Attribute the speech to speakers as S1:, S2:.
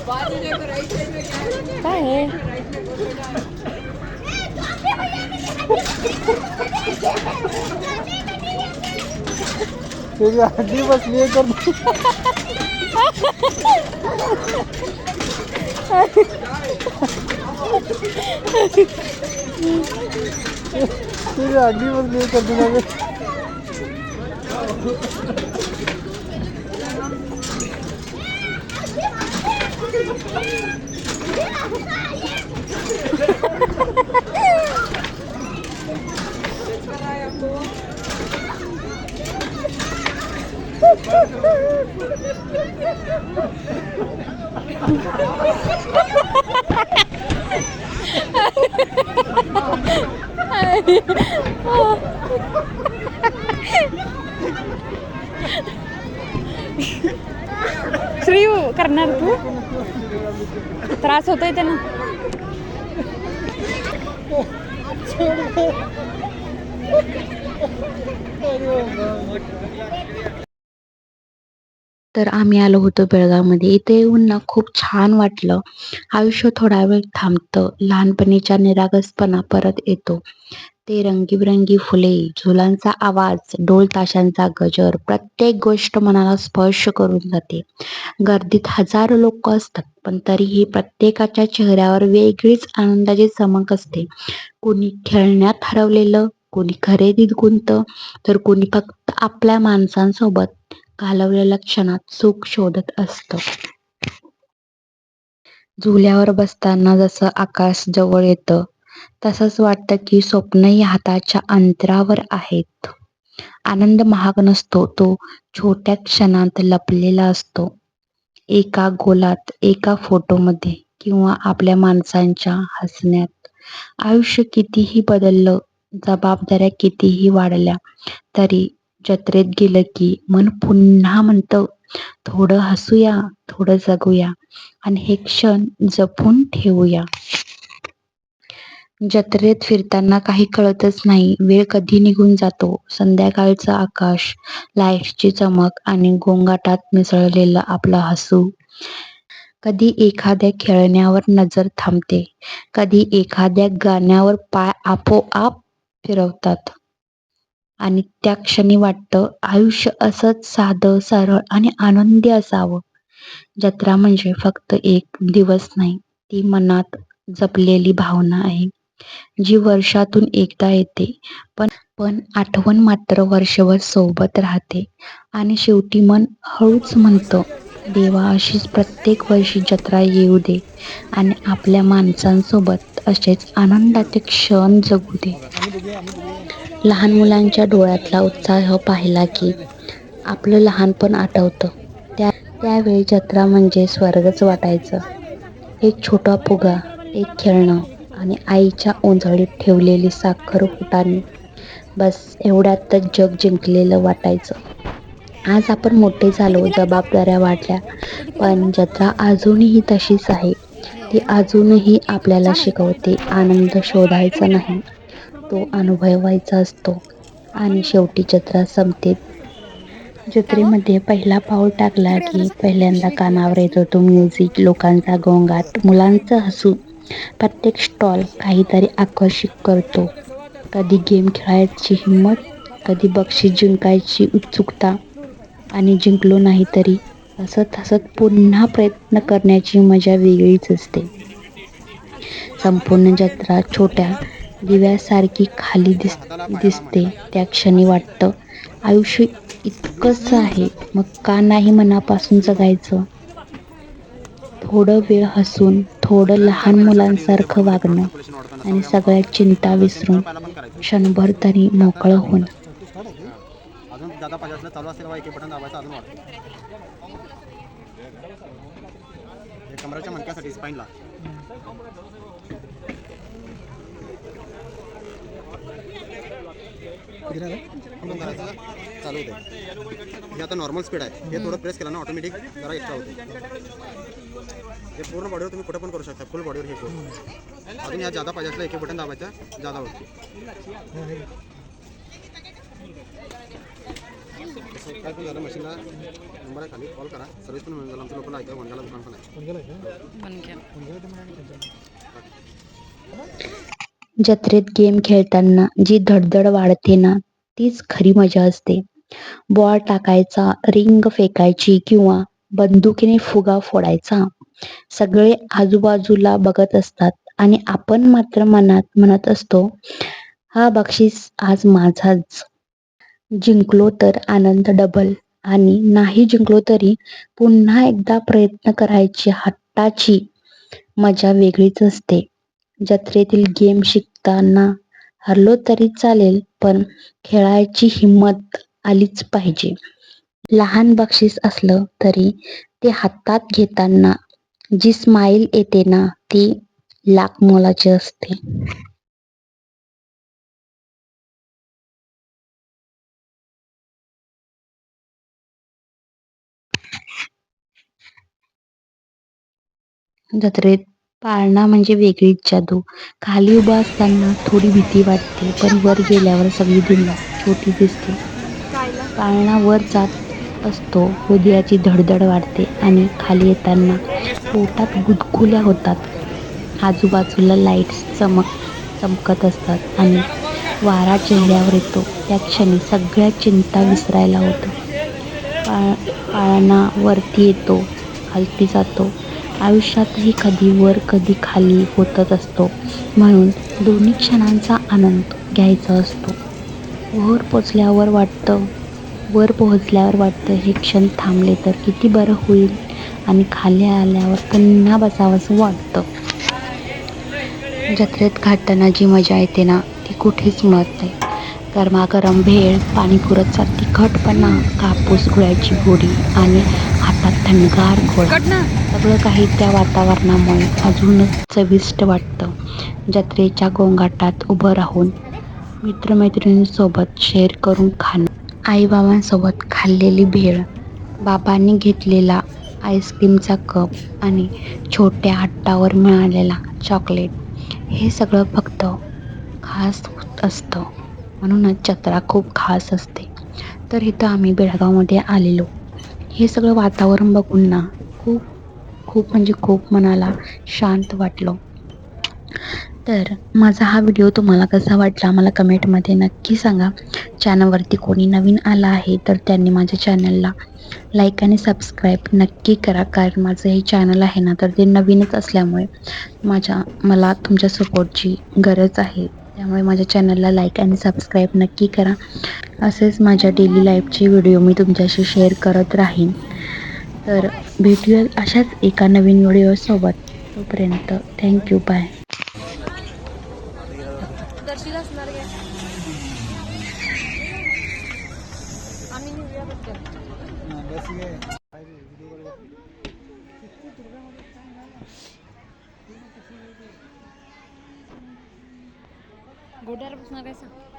S1: काय आहे?
S2: तुझी हड्डी बसली आहे तर तुझी हड्डी बसली आहे तर तुला
S1: श्री करणार तू? त्रास होतोय त्यांना.
S3: तर आम्ही आलो होतो बेळगावमध्ये. इथे येऊन ना खूप छान वाटलं. आयुष्य थोडा वेळ थांबतं. लहानपणीचा निरागसपणा परत येतो. ते रंगीबिरंगी फुले, झुलांचा आवाज, ढोल ताशांचा गजर, प्रत्येक गोष्ट मनाला स्पर्श करून जाते. गर्दीत हजारो लोक असतात, पण तरीही प्रत्येकाच्या चेहऱ्यावर वेगळीच आनंदाची चमक असते. कोणी खेळण्यात हरवलेलं, कोणी खरेदीत गुंत, तर कोणी फक्त आपल्या माणसांसोबत घालवलेल्या क्षणात सुख शोधत असतं. झुल्यावर बसताना जसं आकाश जवळ येतं, तसंच वाटतं की स्वप्नही हाताच्या अंतरावर आहेत. आनंद महाग नसतो, तो छोट्या क्षणात लपलेला असतो. एका गोलात, एका फोटोमध्ये किंवा आपल्या माणसांच्या हसण्यात. आयुष्य कितीही बदललं, जबाबदाऱ्या कितीही वाढल्या, तरी जत्रेत गेलं की मन पुन्हा म्हणतं, थोडं हसूया, थोडं जगूया आणि हे क्षण जपून ठेवूया. जत्रेत फिरताना काही कळतच नाही, वेळ कधी निघून जातो. संध्याकाळचं आकाश, लाईट्सची चमक आणि गोंगाटात मिसळलेलं आपलं हसू. कधी एखाद्या खेळण्यावर नजर थांबते, कधी एखाद्या गाण्यावर पाय आपोआप फिरवतात आणि त्या क्षणी वाटतं आयुष्य असंच साधं, सरळ आणि आनंदी असावं. जत्रा म्हणजे फक्त एक दिवस नाही, ती मनात जपलेली भावना आहे, जी वर्षातून एकदा येते, पण आठवण मात्र वर्षभर सोबत राहते. आणि शेवटी मन हळूच म्हणतं, देवा अशीच प्रत्येक वर्षी जत्रा येऊ दे आणि आपल्या माणसांसोबत असेच आनंदाचे क्षण जगू दे. लहान मुलांच्या डोळ्यातला उत्साह पाहिला की आपलं लहानपण आठवतं. त्यावेळी जत्रा म्हणजे स्वर्गच वाटायचं. एक छोटा फुगा, एक खेळणं आणि आईच्या ओंजळीत ठेवलेली साखर फुटाणे, बस एवढ्यातच जग जिंकलेलं वाटायचं. आज आपण मोठे झालो, जबाबदाऱ्या वाढल्या, पण जत्रा अजूनही तशीच आहे. ती अजूनही आपल्याला शिकवते, आनंद शोधायचा नाही, तो अनुभवायचा असतो. आणि शेवटी जत्रा संपते.
S1: काय हो?
S3: जत्रेमध्ये पहिला पाऊल टाकला
S1: तिकडे
S3: की
S1: बसा.
S3: पहिल्यांदा कानावर येतो तो म्युझिक, लोकांचा गोंगाट, मुलांचं हसू. प्रत्येक स्टॉल काहीतरी आकर्षित करतो. कधी गेम खेळायची हिंमत, कधी बक्षीस जिंकायची उत्सुकता आणि जिंकलो नाही तरी हसत हसत पुन्हा प्रयत्न करण्याची मजा वेगळीच असते. संपूर्ण जत्रा छोट्या दिव्यासारखी खाली दिसते. त्या क्षणी वाटतं आयुष्य इतकंच आहे, मग का नाही मनापासून जगायचं. थोडं वेळ हसून, थोडं लहान मुलांसारखं वागणं आणि सगळ्या चिंता विसरून क्षणभर तरी मोकळं होणं.
S2: अजून दादा पाहिजे चालू असेल एक बटन दाबायचं अजून वाटतं. कमराच्या मणक्यासाठी स्पाईनला करायचं चालू होते. हे आता नॉर्मल स्पीड आहे, हे थोडं प्रेस केलं ना ऑटोमॅटिक जरा एक्स्ट्रा होते. हे पूर्ण बॉडीवर तुम्ही कुठे पण करू शकता, फुल बॉडीवर हे करू. अजून या जादा पाहिजे असलं एक बटन दाबायचं, जादा होते. असं काय पण झालं मशीनला नंबर आहे खाली कॉल करा सर्व्हिस पण मिळून जाईल आमच्या लोकल ऐका वनगाला दुकान पण आहे.
S3: जत्रेत गेम खेळताना जी धडधड वाढते ना तीच खरी मजा असते. बॉल टाकायचा, रिंग फेकायची किंवा बंदुकीने फुगा फोडायचा. सगळे आजूबाजूला बघत असतात आणि आपण मात्र मनात म्हणत असतो, हा बक्षीस आज माझाच. जिंकलो तर आनंद डबल आणि नाही जिंकलो तरी पुन्हा एकदा प्रयत्न करायची हट्टाची मजा वेगळीच असते. जत्रेतील गेम शिकताना हरलो तरी चालेल, पण खेळायची हिंमत आलीच पाहिजे. लहान बक्षीस असलं तरी ते हातात घेताना जी स्माईल येते ना ती लाख मोलाची असते. जत्रेत पाळणा म्हणजे वेगळीच जादू. खाली उभा असताना थोडी भीती वाटते, पण वर गेल्यावर सगळी दुनिया छोटी दिसते. पाळणा वर जात असतो, हृदयाची धडधड वाढते आणि खाली येताना पोटात गुदगुल्या होतात. आजूबाजूला लाईट्स चमकत असतात आणि वारा चेहऱ्यावर येतो. त्या क्षणी सगळ्या चिंता विसरायला होतं. पाळणा वरती येतो, खालती जातो. आयुष्यातही कधी वर कधी खाली होतच असतो. म्हणून दोन्ही क्षणांचा आनंद घ्यायचा असतो. वर पोहोचल्यावर वाटतं हे क्षण थांबले तर किती बरं होईल आणि खाली आल्यावर पुन्हा बसावंसं वाटतं. जत्रेत खाताना जी मजा येते ना ती कुठेच मिळत नाही. गरमागरम भेळ, पाणीपुरीचा तिखटपणा, कापूस गुळाची गोडी आणि हातात थंडगार गोळा, सगळं काही त्या वातावरणामुळे अजूनच चविष्ट वाटतं. जत्रेच्या गोंगाटात उभं राहून मित्रमैत्रिणींसोबत शेअर करून खाणं, आईबाबांसोबत खाल्लेली भेळ, बाबांनी घेतलेला आईस्क्रीमचा कप आणि छोट्या हट्टावर मिळालेला चॉकलेट, हे सगळं फक्त खास असतं. म्हणूनच जत्रा खूप खास असते. तर इथं आम्ही बेळगावमध्ये आलेलो. हे सगळं वातावरण बघून ना खूप खूप म्हणजे खूप मनाला शांत वाटलं. तर माझा हा व्हिडिओ तुम्हाला कसा वाटला मला कमेंटमध्ये नक्की सांगा. चॅनलवरती कोणी नवीन आला आहे तर त्यांनी माझ्या चॅनलला लाईक आणि सबस्क्राईब नक्की करा. कारण माझं हे चॅनल आहे ना तर ते नवीनच असल्यामुळे मला तुमच्या सपोर्टची गरज आहे. त्यामुळे माझ्या चॅनलला लाईक आणि सबस्क्राईब नक्की करा. असेच माझ्या डेली लाईफचे व्हिडिओ मी तुमच्याशी शेअर करत राहीन. तर भेटूया अशाच एका नवीन व्हिडिओसोबत. तोपर्यंत थँक्यू, बाय.
S1: गोड्याला बसणार आहे सांग.